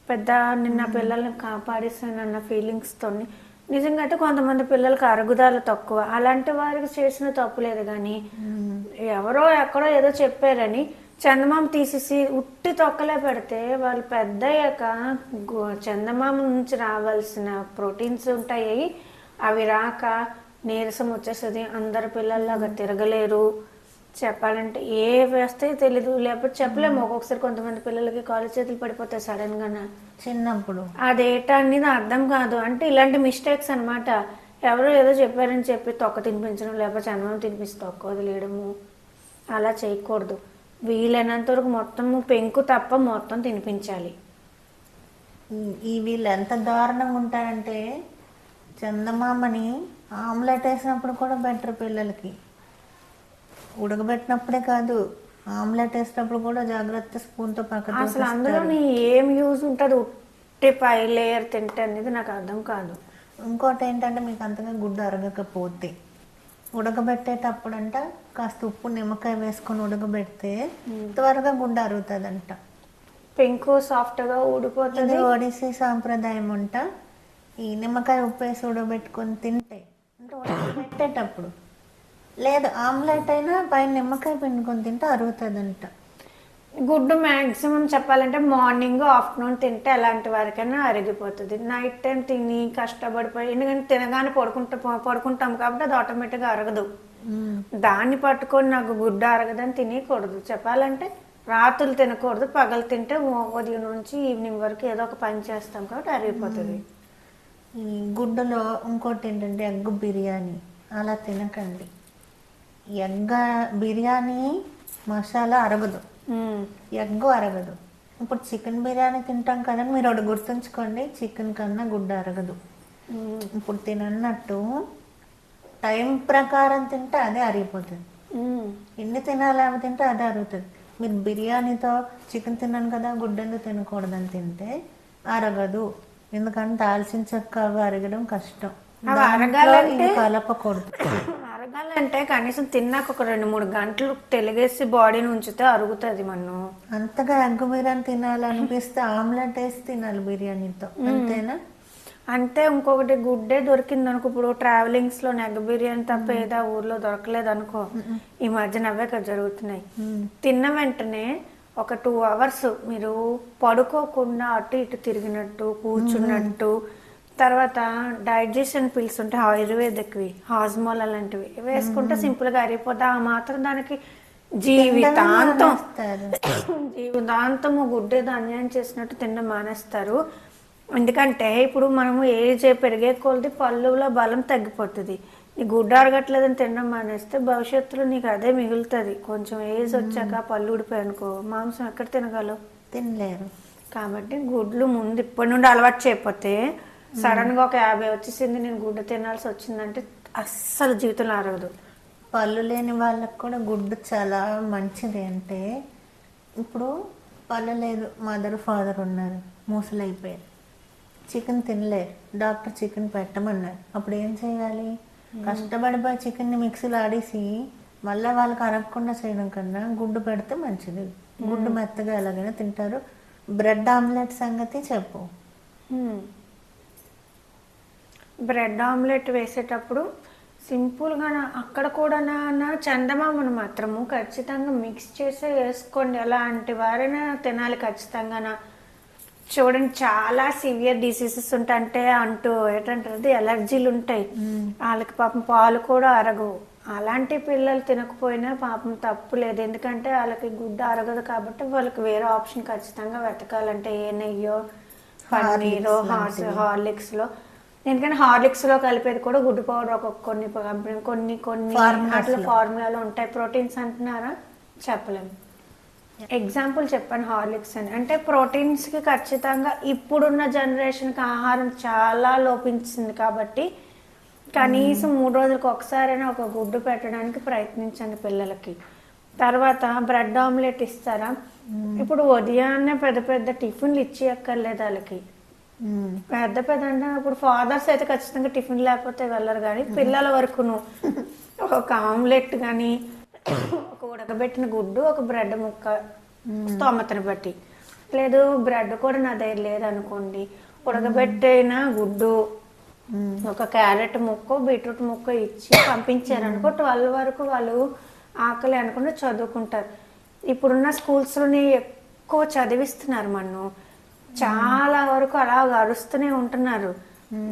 పెద్ద నిన్న పిల్లల్ని కాపాడిస్తానన్న ఫీలింగ్స్తో. నిజంగా అయితే కొంతమంది పిల్లలకి అరుగుదల తక్కువ, అలాంటి వారికి చేసిన తప్పు లేదు. కానీ ఎవరో ఎక్కడో ఏదో చెప్పారని చందమామ తీసేసి ఉట్టి తొక్కలే పెడితే వాళ్ళు పెద్ద అయ్యాక చందమామ నుంచి రావాల్సిన ప్రోటీన్స్ ఉంటాయి, అవి రాక నీరసం వచ్చేస్తుంది. అందరు పిల్లల్లాగా తిరగలేరు. చెప్పాలంటే ఏ వేస్తే తెలీదు, లేకపోతే చెప్పలేము. ఒక్కొక్కసారి కొంతమంది పిల్లలకి కాలు చేతులు పడిపోతాయి సడన్ గా చిన్నప్పుడు. అదేటా అనేది అర్థం కాదు. అంటే ఇలాంటి మిస్టేక్స్ అనమాట. ఎవరో ఏదో చెప్పారని చెప్పి తొక్క తినిపించడం, లేకపోతే చందమామ తినిపిస్తే తొక్క వదిలేయడము, అలా చేయకూడదు. వీలైనంత వరకు మొత్తము పెంకు తప్ప మొత్తం తినిపించాలి. ఈ వీళ్ళు ఎంత దారుణంగా ఉంటారంటే చందమామని ఆమ్లెట్ వేసినప్పుడు కూడా బెటర్ పిల్లలకి. ఉడకబెట్టినప్పుడే కాదు, ఆమ్లెట్ వేసినప్పుడు కూడా జాగ్రత్త స్పూన్తో పక్కన. అసలు అందులో ఏం యూజ్ ఉంటుంది? ఉట్టి పై లేయర్ తింటే అనేది నాకు అర్థం కాదు. ఇంకోటి ఏంటంటే మీకు అంతగా గుడ్డు అరగకపోతే ఉడకబెట్టేటప్పుడంట కాస్త ఉప్పు నిమ్మకాయ వేసుకొని ఉడకబెడితే త్వరగా గుడ్డు అరుగుతుందంట. పెంకు సాఫ్ట్గా ఊడిపోతుంది. ఇది ఒడిస్సీ సాంప్రదాయం అంట. ఈ నిమ్మకాయ ఉప్పు వేసి ఉడకబెట్టుకొని తింటే అంటే ఉడకబెట్టేటప్పుడు, లేదు ఆమ్లెట్ అయినా పైన నిమ్మకాయ పిండుకొని తింటే అరుగుతుందంట. గుడ్డు మ్యాక్సిమం చెప్పాలంటే మార్నింగ్ ఆఫ్టర్నూన్ తింటే అలాంటి వారికైనా అరిగిపోతుంది. నైట్ టైం తిని కష్టపడిపోయి, ఎందుకంటే తినగానే పడుకుంటాం కాబట్టి అది ఆటోమేటిక్గా అరగదు. దాన్ని పట్టుకొని నాకు గుడ్డు అరగదని తినకూడదు. చెప్పాలంటే రాత్రులు తినకూడదు, పగలు తింటే ఉదయం నుంచి ఈవినింగ్ వరకు ఏదో ఒక పని చేస్తాం కాబట్టి అరిగిపోతుంది. ఈ గుడ్డులో ఇంకోటి ఏంటంటే ఎగ్ బిర్యానీ అలా తినకండి. ఎగ్ బిర్యానీ మసాలా అరగదు, ఎగ్ అరగదు. ఇప్పుడు చికెన్ బిర్యానీ తింటాం కదా, మీరు ఒకటి గుర్తుంచుకోండి, చికెన్ కన్నా గుడ్డు అరగదు. ఇప్పుడు తినన్నట్టు టైం ప్రకారం తింటే అదే అరిగిపోతుంది. ఎన్ని తినాలి అవి తింటే అదే అరుగుతుంది. మీరు బిర్యానీతో చికెన్ తిన్నాను కదా గుడ్డు ఎందుకు తినకూడదని తింటే అరగదు. ఎందుకంటే దాల్చిన చెక్క అవి అరగడం కష్టం, కలపకూడదు. అరగాలంటే కనీసం తిన్నాక ఒక 2-3 గంటలు తెలిగేసి బాడీని ఉంచితే అరుగుతుంది. మనం అంతగా ఎగ్ బిర్యానీ తినాలనిపిస్తే ఆమ్లెట్ వేసి తినాలి బిర్యానీతో, అంతేనా? అంటే ఇంకొకటి గుడ్డే దొరికింది అనుకో, ఇప్పుడు ట్రావెలింగ్స్ లో ఎగ్ బిర్యానీ తప్ప ఏదో ఊర్లో దొరకలేదు అనుకో, ఈ మధ్యన అవే కదా జరుగుతున్నాయి. తిన్న వెంటనే ఒక 2 hours మీరు పడుకోకుండా అటు ఇటు తిరిగినట్టు కూర్చున్నట్టు, తర్వాత డైజెషన్ పిల్స్ ఉంటాయి ఆయుర్వేదిక్వి, హాజ్మోల్ అలాంటివి వేసుకుంటే సింపుల్గా అరిగిపోతా. ఆ మాత్రం దానికి జీవితాంతము గుడ్డేదో అన్యాయం చేసినట్టు తినడం మానేస్తారు. ఎందుకంటే ఇప్పుడు మనము ఏజ్ పెరిగే కొలది పళ్ళులో బలం తగ్గిపోతుంది. నీ గుడ్డ అరగట్లేదని తినడం మానేస్తే భవిష్యత్తులో నీకు అదే మిగులుతుంది. కొంచెం ఏజ్ వచ్చాక పళ్ళు ఊడిపోయానుకో మాంసం ఎక్కడ తినగలవు? తినలేరు. కాబట్టి గుడ్లు ముందు ఇప్పటి నుండి అలవాటు చేయకపోతే సడన్గా ఒక 50 వచ్చేసింది నేను గుడ్డు తినాల్సి వచ్చిందంటే అస్సలు జీవితంలో అరగదు. పళ్ళు లేని వాళ్ళకు కూడా గుడ్డు చాలా మంచిది. అంటే ఇప్పుడు పళ్ళు లేదు, మదర్ ఫాదర్ ఉన్నారు, మూసలైపోయారు, చికెన్ తినలేరు, డాక్టర్ చికెన్ పెట్టమన్నారు. అప్పుడు ఏం చేయాలి? కష్టపడిపోయి చికెన్ని మిక్సీలో ఆడేసి మళ్ళీ వాళ్ళకి అరగకుండా చేయడం కన్నా గుడ్డు పెడితే మంచిది. గుడ్డు మెత్తగా ఎలాగైనా తింటారు. బ్రెడ్ ఆమ్లెట్ సంగతి చెప్పు. బ్రెడ్ ఆమ్లెట్ వేసేటప్పుడు సింపుల్గా అక్కడ కూడా చందమామను మాత్రము ఖచ్చితంగా మిక్స్ చేసే వేసుకోండి. అలాంటి వారైనా తినాలి ఖచ్చితంగా. చూడండి చాలా సివియర్ డిసీజెస్ ఉంటాయి, అంటే ఏంటంటే ఎలర్జీలు ఉంటాయి వాళ్ళకి, పాపం పాలు కూడా అరగవు. అలాంటి పిల్లలు తినకపోయినా పాపం తప్పు లేదు, ఎందుకంటే వాళ్ళకి గుడ్డు అరగదు కాబట్టి వాళ్ళకి వేరే ఆప్షన్ ఖచ్చితంగా వెతకాలంటే ఏ నెయ్యో పన్నీరో హార్లిక్స్లో. ఎందుకంటే హార్లిక్స్లో కలిపేది కూడా గుడ్డు పౌడర్ కొన్ని అట్లా ఫార్ములాలో ఉంటాయి. ప్రోటీన్స్ అంటున్నారా చెప్పలేము. ఎగ్జాంపుల్ చెప్పాను హార్లిక్స్ అని, అంటే ప్రోటీన్స్కి ఖచ్చితంగా ఇప్పుడున్న జనరేషన్కి ఆహారం చాలా లోపించింది కాబట్టి కనీసం 3 రోజులకు ఒకసారైనా ఒక గుడ్డు పెట్టడానికి ప్రయత్నించండి పిల్లలకి. తర్వాత బ్రెడ్ ఆమ్లెట్ ఇస్తారా, ఇప్పుడు ఉదయాన్నే పెద్ద పెద్ద టిఫిన్లు ఇచ్చి ఎక్కర్లేదు వాళ్ళకి. పెద్ద పెద్ద అంటే ఇప్పుడు ఫాదర్స్ అయితే ఖచ్చితంగా టిఫిన్ లేకపోతే వెళ్ళరు, కానీ పిల్లల వరకును ఒక ఆమ్లెట్ కానీ ఒక ఉడకబెట్టిన గుడ్డు, ఒక బ్రెడ్ ముక్క స్తోమతను బట్టి, లేదు బ్రెడ్ కూడా నా దగ్గర లేదనుకోండి, ఉడకబెట్టిన గుడ్డు, ఒక క్యారెట్ ముక్క, బీట్రూట్ ముక్క ఇచ్చి పంపించారనుకో 12 వరకు వాళ్ళు ఆకలి అనుకుంటే చదువుకుంటారు. ఇప్పుడున్న స్కూల్స్లోని ఎక్కువ చదివిస్తున్నారు, మనం చాలా వరకు అలా అరుస్తూనే ఉంటున్నారు.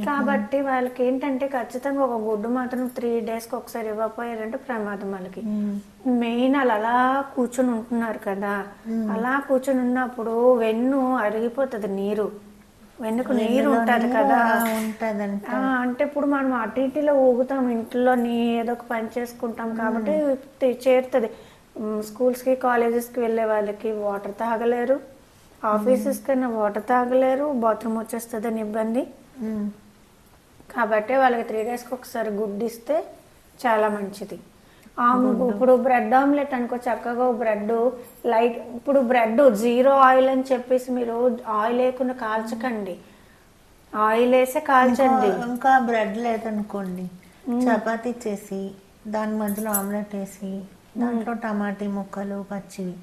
కాబట్టి వాళ్ళకి ఏంటంటే ఖచ్చితంగా ఒక గుడ్డు మాత్రం 3 డేస్కి ఒకసారి ఇవ్వకపోయారంటే ప్రమాదం వాళ్ళకి. మెయిన్ అలా కూర్చొని ఉంటున్నారు కదా, అలా కూర్చొని ఉన్నప్పుడు వెన్ను అరిగిపోతుంది, వెన్నుకు నీరు ఉంటుంది కదా. అంటే ఇప్పుడు మనం అటు ఇటులో ఊగుతాం, ఇంట్లోని ఏదో ఒక పని చేసుకుంటాం కాబట్టి చేరుతుంది. స్కూల్స్కి కాలేజెస్కి వెళ్ళే వాళ్ళకి వాటర్ తాగలేరు, ఆఫీసెస్ కన్నా వాటర్ తాగలేరు, బాత్రూమ్ వచ్చేస్తుందని ఇబ్బంది. కాబట్టి వాళ్ళకి 3 డేస్కి ఒకసారి గుడ్డు ఇస్తే చాలా మంచిది. ఇప్పుడు బ్రెడ్ ఆమ్లెట్ అనుకో, చక్కగా బ్రెడ్ లైట్, ఇప్పుడు బ్రెడ్ 0 ఆయిల్ అని చెప్పేసి మీరు ఆయిల్ వేయకుండా కాల్చకండి, ఆయిల్ వేసే కాల్చండి. ఇంకా బ్రెడ్ లేదనుకోండి, చపాతీ చేసి దాని మధ్యలో ఆమ్లెట్ వేసి దాంట్లో టమాటీ ముక్కలు పచ్చివి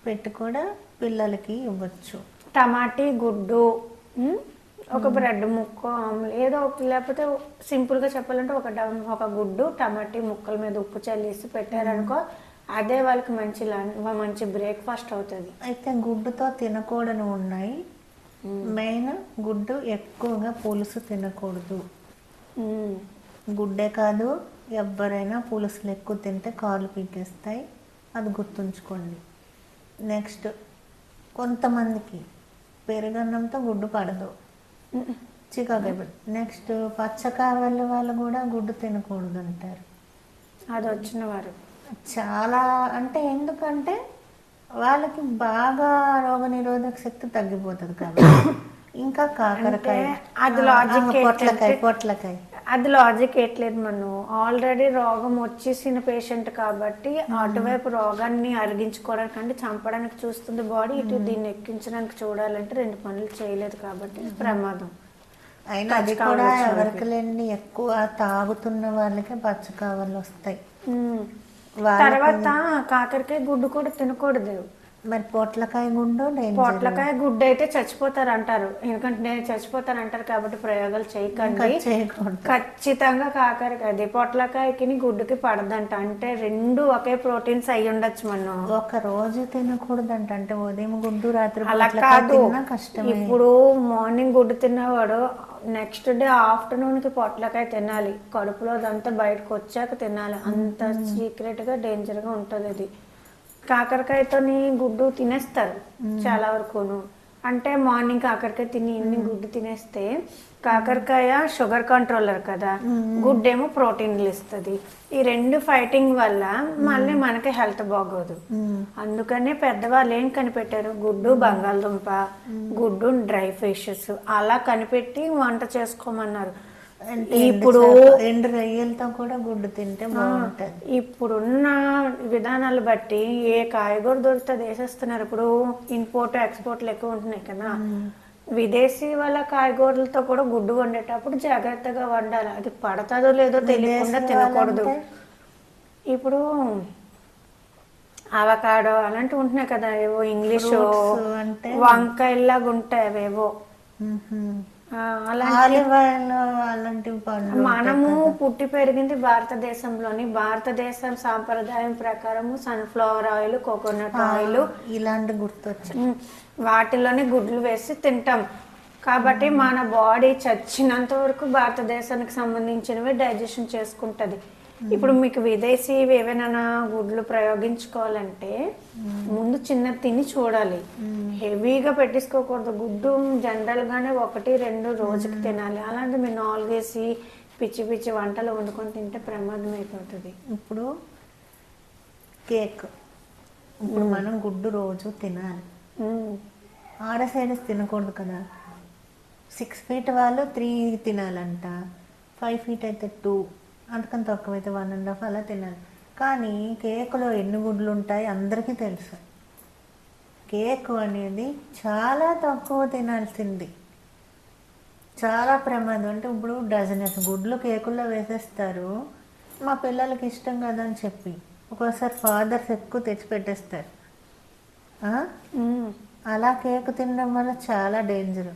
పెట్టి కూడా పిల్లలకి ఇవ్వచ్చు. టమాటీ గుడ్డు, ఒక బ్రెడ్ ముక్క, ఏదో లేకపోతే సింపుల్గా చెప్పాలంటే ఒక గుడ్డు టమాటీ ముక్కల మీద ఉప్పు చల్లేసి పెట్టారనుకో, అదే వాళ్ళకి మంచి బ్రేక్ఫాస్ట్ అవుతుంది. అయితే గుడ్డుతో తినకూడని ఉన్నాయి. మెయిన్ గుడ్డు ఎక్కువగా పులుసు తినకూడదు. గుడ్డే కాదు, ఎవరైనా పులుసులు ఎక్కువ తింటే కాళ్ళు పీకేస్తాయి, అది గుర్తుంచుకోండి. నెక్స్ట్, కొంతమందికి పెరుగన్నంతో గుడ్డు పడదు, చికాకు. నెక్స్ట్, పచ్చ కావాలి వాళ్ళు కూడా గుడ్డు తినకూడదు అంటారు, అది వచ్చిన వారు చాలా. అంటే ఎందుకంటే వాళ్ళకి బాగా రోగనిరోధక శక్తి తగ్గిపోతుంది కాబట్టి. ఇంకా కాకరకాయ, అది లాజిక్, పొట్లకాయ అది లాజిక్ ఎట్లేదు. మనం ఆల్రెడీ రోగం వచ్చేసిన పేషెంట్ కాబట్టి అటువైపు రోగాన్ని అరిగించుకోవడానికి అంటే చంపడానికి చూస్తుంది బాడీ, ఇటు దీన్ని ఎక్కించడానికి చూడాలంటే 2 పనులు చేయలేదు కాబట్టి ప్రమాదం. అయినా అది కూడా ఎవరికి లేని ఎక్కువ తాగుతున్న వాళ్ళకే పచ్చ కావాలి వస్తాయి. తర్వాత కాకరకాయ గుడ్డు కూడా తినకూడదు. మరి పొట్లకాయ గుడ్డు అయితే చచ్చిపోతారు అంటారు, ఎందుకంటే నేను చచ్చిపోతాను అంటారు కాబట్టి ప్రయోగాలు చేయకండి. ఖచ్చితంగా కాకరకాయ పొట్లకాయకి గుడ్డుకి పడదంట, అంటే 2 ఒకే ప్రోటీన్స్ అయి ఉండొచ్చు. మనం ఒక రోజు తినకూడదంట, అంటే ఉదయం గుడ్డు రాత్రి అలా కాదు. కష్టం. ఇప్పుడు మార్నింగ్ గుడ్డు తిన్నవాడు నెక్స్ట్ డే ఆఫ్టర్నూన్కి పొట్లకాయ తినాలి, కడుపులో అదంతా బయటకు వచ్చాక తినాలి, అంత సీక్రెట్గా డేంజర్గా ఉంటుంది అది. కాకరకాయతోని గుడ్డు తినేస్తారు చాలా వరకును, అంటే మార్నింగ్ కాకరకాయ తిని గుడ్డు తినేస్తే, కాకరకాయ షుగర్ కంట్రోలర్ కదా, గుడ్డు ఏమో ప్రోటీన్లు ఇస్తుంది. ఈ 2 ఫైటింగ్ వల్ల మళ్ళీ మనకి హెల్త్ బాగోదు. అందుకనే పెద్దవాళ్ళు ఏం కనిపెట్టారు, గుడ్డు బంగాళదుంప, గుడ్డు డ్రై ఫిషెస్ అలా కనిపెట్టి వంట చేసుకోమన్నారు. ఇప్పుడు 2 రొయ్యలతో కూడా గుడ్డు తింటే బాగుంటుంది. ఇప్పుడున్న విధానాలు బట్టి ఏ కాయగూర దొరుకుతుంది వేసేస్తున్నారు. ఇప్పుడు ఇంపోర్ట్ ఎక్స్పోర్ట్లు ఎక్కువ ఉంటున్నాయి కదా, విదేశీ వాళ్ళ కాయగూరలతో కూడా గుడ్డు వండేటప్పుడు జాగ్రత్తగా వండాలి, అది పడతాదో లేదో తెలియకుండా తినకూడదు. ఇప్పుడు అవకాడో అలాంటివి ఉంటున్నాయి కదా, ఏవో ఇంగ్లీష్ వంకాయలాగా ఉంటాయి అవేవో, మనము పుట్టి పెరిగింది భారతదేశంలోని, భారతదేశం సాంప్రదాయం ప్రకారము సన్ఫ్లవర్ ఆయిల్, కోకోనట్ ఆయిల్ ఇలాంటి గుర్తొచ్చాయి, వాటిలోనే గుడ్లు వేసి తింటాం. కాబట్టి మన బాడీ చచ్చినంత వరకు భారతదేశానికి సంబంధించినవి డైజెషన్ చేసుకుంటది. ఇప్పుడు మీకు విదేశీ ఏవైనా గుడ్లు ప్రయోగించుకోవాలంటే ముందు చిన్న తిని చూడాలి, హెవీగా పెట్టించుకోకూడదు. గుడ్డు జనరల్ గానే 1-2 రోజుకి తినాలి. అలాంటి మీరు 4 వేసి పిచ్చి పిచ్చి వంటలు వండుకొని తింటే ప్రమాదం అయిపోతుంది. ఇప్పుడు కేక్ ఇప్పుడు మనం గుడ్డు రోజు తినాలి. ఆడ సైడ్స్ తినకూడదు కదా. 6 feet వాళ్ళు 3 తినాలంట, 5 feet అయితే 2, అంతకని తక్కువైతే 1.5 అలా తినాలి. కానీ కేకులో ఎన్ని గుడ్లు ఉంటాయి అందరికీ తెలుసు. కేకు అనేది చాలా తక్కువ తినాల్సింది, చాలా ప్రమాదం. అంటే ఇప్పుడు డజనెస్ గుడ్లు కేకుల్లో వేసేస్తారు, మా పిల్లలకి ఇష్టం కదా అని చెప్పి ఒక్కోసారి ఫాదర్స్ ఎక్కువ తెచ్చి పెట్టేస్తారు. అలా కేకు తినడం వల్ల చాలా డేంజర్.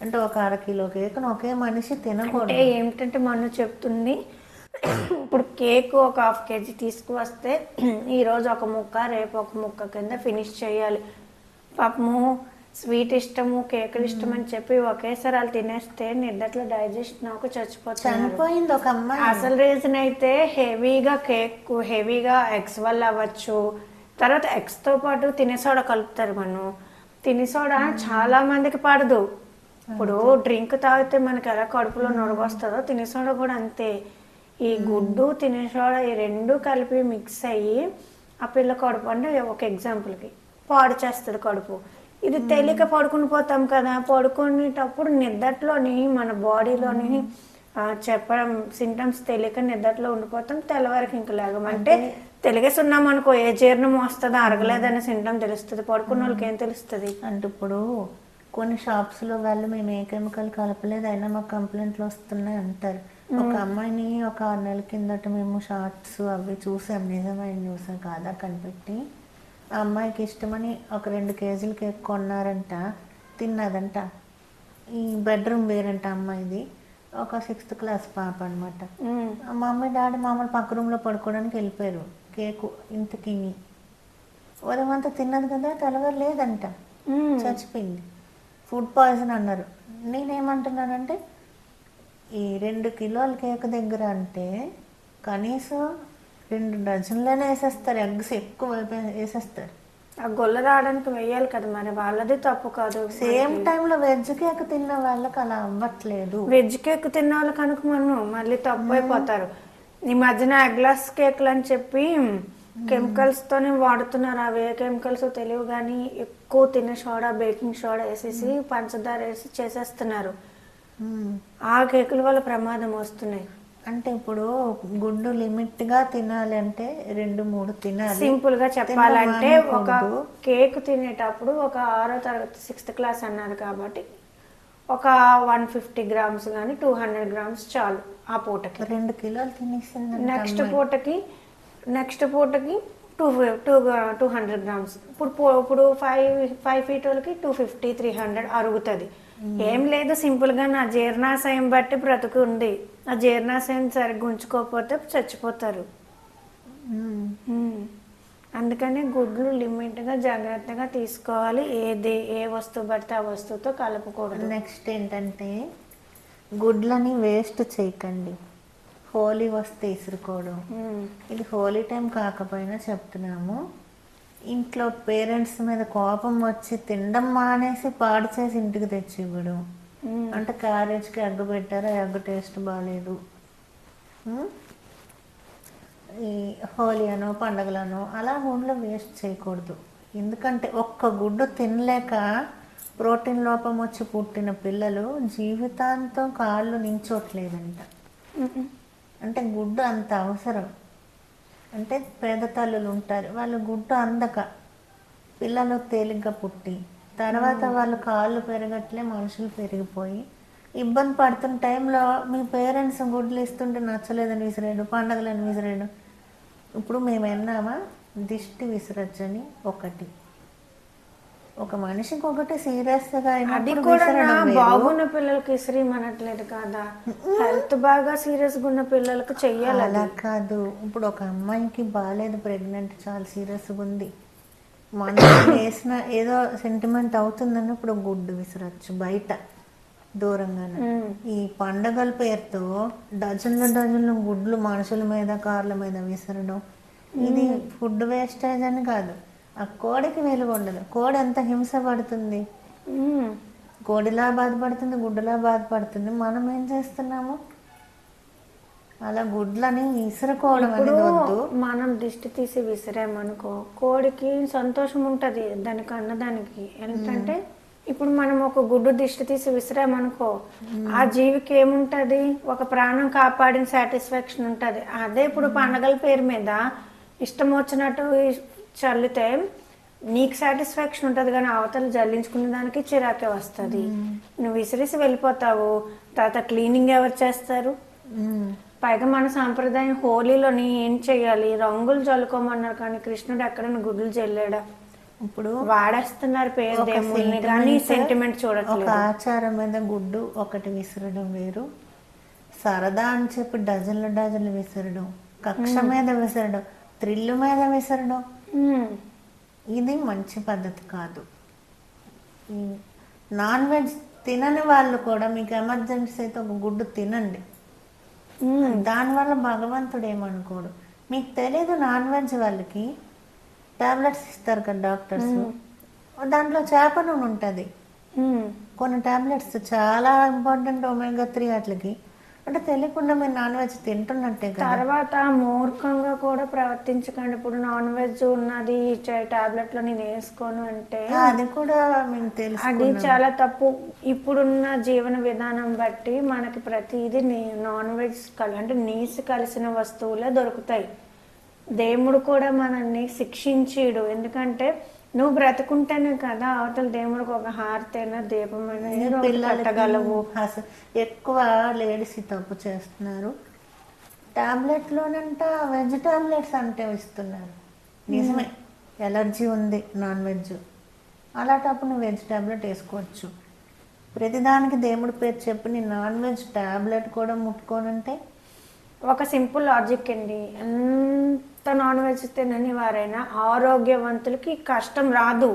అంటే ఒక 1/2 కిలో కేకును ఒకే మనిషి తినకూడదు. అంటే ఏమిటంటే మనం చెప్తుంది, ఇప్పుడు కేక్ ఒక 1/2 kg తీసుకువస్తే ఈరోజు ఒక ముక్క, రేపు ఒక ముక్క కింద ఫినిష్ చేయాలి. పాపము స్వీట్ ఇష్టము, కేకులు ఇష్టం అని చెప్పి ఒకేసారి వాళ్ళు తినేస్తే నిద్దట్లో డైజెషన్ నాకు చనిపోయింది ఒక అమ్మాయి. అసలు రీజన్ అయితే హెవీగా కేక్, హెవీగా ఎగ్స్ వల్ల అవ్వచ్చు. తర్వాత ఎగ్స్ తో పాటు తినే సోడా కలుపుతారు. మనం తినే సోడా చాలా మందికి పడదు. ఇప్పుడు డ్రింక్ తాగితే మనకి ఎలా కడుపులో నొరగొస్తుందో తినే సోడా కూడా అంతే. ఈ గుడ్డు తినే సోడా ఈ రెండు కలిపి మిక్స్ అయ్యి ఆ పిల్ల కడుపు, అంటే ఒక ఎగ్జాంపుల్కి పాడు చేస్తుంది కడుపు. ఇది తేలిక పడుకుని పోతాం కదా, పడుకునేటప్పుడు నిద్దట్లోని మన బాడీలోని చెప్పడం సింటమ్స్ తెలియక నిద్దట్లో ఉండిపోతాం. తెల్లవారికి ఇంక లేగమంటే తెలిగేసి ఉన్నాం అనుకో, ఏ జీర్ణం వస్తుందో అరగలేదనే సింటమ్ తెలుస్తుంది. పడుకున్న వాళ్ళకి ఏం తెలుస్తుంది? అంటే ఇప్పుడు కొన్ని షాప్స్లో వాళ్ళు మేము ఏ కెమికల్ కలపలేదు అయినా మాకు కంప్లైంట్లు వస్తున్నాయి అంటారు. ఒక అమ్మాయిని ఒక 6 నెలల కిందట మేము షార్ట్స్ అవి చూసాం, నిజమైన చూసాం కాదా కనిపెట్టి. ఆ అమ్మాయికి ఇష్టమని ఒక 2 kgs కేక్ కొన్నారంట, తిన్నదంట. ఈ బెడ్రూమ్ వేరంట అమ్మాయిది, ఒక 6th class పాప అనమాట. మమ్మీ డాడీ మామూలు పక్క రూమ్లో పడుకోవడానికి వెళ్ళిపోయారు. కేకు ఇంత తిని ఉదయం అంతా తిన్నది కదా, తెల్లవారు లేదంట, చచ్చిపోయింది. ఫుడ్ పాయిజన్ అన్నారు. నేనేమంటున్నానంటే ఈ 2 కిలోల కేక్ దగ్గర అంటే కనీసం 2 డజన్లనే వేసేస్తారు, ఎగ్స్ ఎక్కువ వేసేస్తారు. ఆ గొల్ల రావడానికి వేయాలి కదా, మరి వాళ్ళది తప్పు కాదు. సేమ్ టైంలో వెజ్ కేక్ తిన్న వాళ్ళకి అలా అవ్వట్లేదు. వెజ్ కేక్ తిన్న వాళ్ళు కనుక మనం మళ్ళీ తప్పు అయిపోతారు. ఈ మధ్యన ఎగ్లాస్ కేక్లు అని చెప్పి కెమికల్స్ తోనే వాడుతున్నారు. అవి ఏ కెమికల్స్ తెలియవు కానీ ఎక్కువ తినే సోడా, బేకింగ్ సోడా వేసేసి పంచదార వేసి చేసేస్తున్నారు. ఆ కేకుల వల్ల ప్రమాదం వస్తున్నాయి. అంటే ఇప్పుడు గుడ్డు లిమిట్ గా తినాలి అంటే 2-3 తినాలి. సింపుల్ గా చెప్పాలంటే ఒక కేక్ తినేటప్పుడు ఒక 6వ తరగతి 6th class అన్నారు కాబట్టి ఒక 150 grams కానీ 200 grams చాలు ఆ పూటకి. 2 కిలోలు తినేసింది. నెక్స్ట్ పూటకి 200 grams. ఇప్పుడు 5 feet వాళ్ళకి 250-300 అరుగుతుంది. ఏం లేదు, సింపుల్ గా నా జీర్ణాశయం బట్టి బ్రతుకు ఉంది. ఆ జీర్ణాశయం సరిగ్గా ఉంచుకోకపోతే చచ్చిపోతారు. అందుకని గుడ్లు లిమిట్ గా జాగ్రత్తగా తీసుకోవాలి. ఏ వస్తువు పడితే ఆ వస్తువుతో కలపకూడదు. నెక్స్ట్ ఏంటంటే గుడ్లని వేస్ట్ చేయకండి. హోలీ వస్తే ఇసురుకోవడం, ఇది హోలీ టైం కాకపోయినా చెప్తున్నాము. ఇంట్లో పేరెంట్స్ మీద కోపం వచ్చి తినడం మానేసి పాడు చేసి ఇంటికి తెచ్చి ఇవ్వడం. అంటే క్యారేజ్కి ఎగ్ పెట్టారా, ఎగ్ టేస్ట్ బాగాలేదు. ఈ హోలీ అనో పండగలనో అలా గుడ్లు వేస్ట్ చేయకూడదు. ఎందుకంటే ఒక్క గుడ్డు తినలేక ప్రోటీన్ లోపం వచ్చి పుట్టిన పిల్లలు జీవితాంతం కాళ్ళు నించోట్లేదంట. అంటే గుడ్డు అంత అవసరం. అంటే పేద తల్లులు ఉంటారు, వాళ్ళు గుడ్డు అందక పిల్లలు తేలిగ్గా పుట్టి తర్వాత వాళ్ళు కాళ్ళు పెరగట్లే, మనుషులు పెరిగిపోయి ఇబ్బంది పడుతున్న టైంలో మీ పేరెంట్స్ గుడ్లు ఇస్తుంటే నచ్చలేదని విసిరాడు, పండగలని విసిరాడు. ఇప్పుడు మేము విన్నామా, దిష్టి విసరచ్చని ఒకటి, ఒక మనిషికి ఒకటి సీరియస్గా అది కూడా బాగున్న పిల్లలకి ఇసిరిమనట్లేదు కదా, హెల్త్ బాగా సీరియస్గా ఉన్న పిల్లలకు చెయ్యాలి. అలా కాదు, ఇప్పుడు ఒక అమ్మాయికి బాగాలేదు, ప్రెగ్నెంట్, చాలా సీరియస్గా ఉంది, మనసు వేసిన ఏదో సెంటిమెంట్ అవుతుందని ఇప్పుడు గుడ్డు విసరచ్చు బయట దూరంగానే. ఈ పండగల పేరుతో డజన్లు గుడ్లు మనుషుల మీద, కార్ల మీద విసరడం, ఇది ఫుడ్ వేస్టేజ్ అని కాదు. ఆ కోడికి వెలుగు ఉండదు. కోడి ఎంత హింస పడుతుంది, కోడిలా బాధపడుతుంది, గుడ్డులా బాధపడుతుంది. మనం ఏం చేస్తున్నాము, అలా గుడ్లని విసురుకోవడం ఇప్పుడు అనేది వద్దు. మనం దిష్టి తీసి విసిరామనుకో, కోడికి సంతోషం ఉంటుంది దానికి అన్నదానికి. ఏంటంటే ఇప్పుడు మనం ఒక గుడ్డు దిష్టి తీసి విసిరామనుకో, ఆ జీవికి ఏముంటది, ఒక ప్రాణం కాపాడిన సాటిస్ఫాక్షన్ ఉంటది. అదే ఇప్పుడు పండగల పేరు మీద ఇష్టం వచ్చినట్టు చల్లితే నీకు సాటిస్ఫాక్షన్ ఉంటుంది, కానీ అవతల జల్లించుకునే దానికి చిరాకే వస్తుంది. నువ్వు విసిరేసి వెళ్ళిపోతావు, తర్వాత క్లీనింగ్ ఎవరు చేస్తారు? పైగా మన సాంప్రదాయం హోలీలోని ఏం చెయ్యాలి, రంగులు చల్లుకోమన్నారు, కానీ కృష్ణుడు ఎక్కడైనా గుడ్లు చల్లాడా? ఇప్పుడు వాడేస్తున్నారు పేరు దేవుళ్ళని, కానీ సెంటిమెంట్ ఒక చూడట్లేదు. ఆచారం మీద గుడ్డు ఒకటి విసరడం వేరు, సరదా అని చెప్పి డజన్లు విసరడం, కక్ష మీద విసరడం, థ్రిల్ మీద విసరడం, ఇది మంచి పద్ధతి కాదు. నాన్ వెజ్ తినని వాళ్ళు కూడా మీకు ఎమర్జెన్సీ అయితే ఒక గుడ్డు తినండి, దానివల్ల భగవంతుడు ఏమనుకోడు. మీకు తెలీదు, నాన్ వెజ్ వాళ్ళకి టాబ్లెట్స్ ఇస్తారు కదా డాక్టర్స్, దాంట్లో చేప నూనె ఉంటుంది. కొన్ని టాబ్లెట్స్ చాలా ఇంపార్టెంట్, ఒమేగా 3 వాటికి. అంటే తెలియకుండా మీరు నాన్ వెజ్ తింటున్నట్టే కదా. తర్వాత మూర్ఖంగా కూడా ప్రవర్తించకండి. ఇప్పుడు నాన్ వెజ్ ఉన్నది టాబ్లెట్ లో నేను వేసుకోను అంటే అది కూడా మేము తెలుసు, అది చాలా తప్పు. ఇప్పుడున్న జీవన విధానం బట్టి మనకి ప్రతిదీ నాన్ వెజ్ అంటే నీసు కలిసిన వస్తువులే దొరుకుతాయి. దేవుడు కూడా మనల్ని శిక్షించడు, ఎందుకంటే నువ్వు బ్రతుకుంటేనే కదా అవతల దేవుడికి ఒక హారతైనా దీపమైనా పెట్టగలవు. ఎక్కువ లేడీస్ తప్పు చేస్తున్నారు, టాబ్లెట్లోనంట వెజ్ టాబ్లెట్స్ అంటే ఇస్తున్నారు. నిజమే, ఎలర్జీ ఉంది నాన్ వెజ్, అలాంటప్పుడు నువ్వు వెజ్ టాబ్లెట్ వేసుకోవచ్చు. ప్రతిదానికి దేవుడి పేరు చెప్పి నీ నాన్ వెజ్ టాబ్లెట్ కూడా ముట్టుకోనంటే ఒక సింపుల్ లాజిక్ అండి. ఎంత నాన్ వెజ్ తినని వారైనా ఆరోగ్యవంతులకి కష్టం రాదు.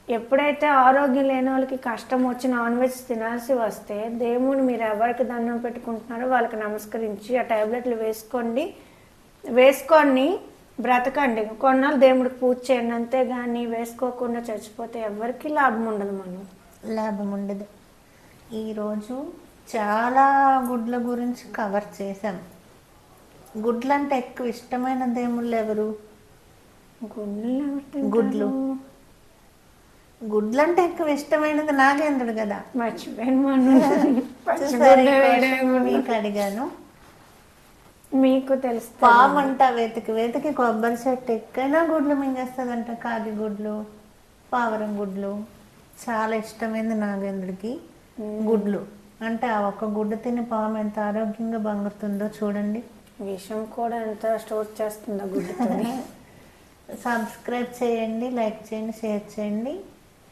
ఎప్పుడైతే ఆరోగ్యం లేని వాళ్ళకి కష్టం వచ్చి నాన్ వెజ్ తినాల్సి వస్తే, దేవుడు మీరు ఎవరికి దండం పెట్టుకుంటున్నారో వాళ్ళకి నమస్కరించి ఆ టాబ్లెట్లు వేసుకొని బ్రతకండి. కొన్నాళ్ళు దేవుడికి పూజ చేయండి, అంతేగాని వేసుకోకుండా చచ్చిపోతే ఎవరికి లాభం ఉండదు. లాభం ఉండదు. ఈరోజు చాలా గుడ్ల గురించి కవర్ చేసాం. గుడ్లంటే ఎక్కువ ఇష్టమైన దేవుళ్ళు ఎవరు? గుడ్లు. గుడ్లంటే ఎక్కువ ఇష్టమైనది నాగేంద్రుడు కదా. మీకు అడిగాను, మీకు తెలుసు. పామంట వెతికి కొబ్బరి చెట్టు ఎక్కైనా గుడ్లు మింగేస్తుందంట. కాకి గుడ్లు, పావురం గుడ్లు చాలా ఇష్టమైంది నాగేంద్రుడికి. గుడ్లు అంటే ఆ ఒక్క గుడ్డు తిని పాము ఎంత ఆరోగ్యంగా బంగుతుందో చూడండి. విషం కూడా ఎంత స్టోర్ చేస్తుందో గుడ్డుతో. సబ్స్క్రైబ్ చేయండి, లైక్ చేయండి, షేర్ చేయండి.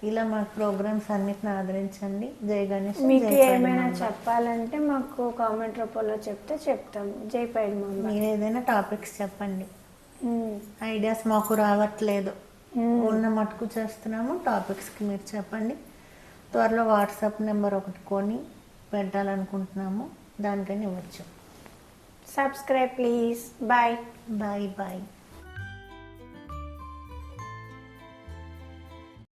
ఇలా మా ప్రోగ్రామ్స్ అన్నిటిని ఆదరించండి. జై గణేష్. మీకు ఏమైనా చెప్పాలంటే మాకు కామెంట్ రూపంలో చెప్తాము. జై పైడి. మీరు ఏదైనా టాపిక్స్ చెప్పండి. ఐడియాస్ మాకు రావట్లేదు, ఉన్న మటుకు చేస్తున్నాము. టాపిక్స్కి మీరు చెప్పండి. త్వరలో వాట్సాప్ నెంబర్ ఒకటి కొని పెట్టాలనుకుంటున్నాము, దానికని ఇవ్వచ్చు. Subscribe please. Bye. Bye.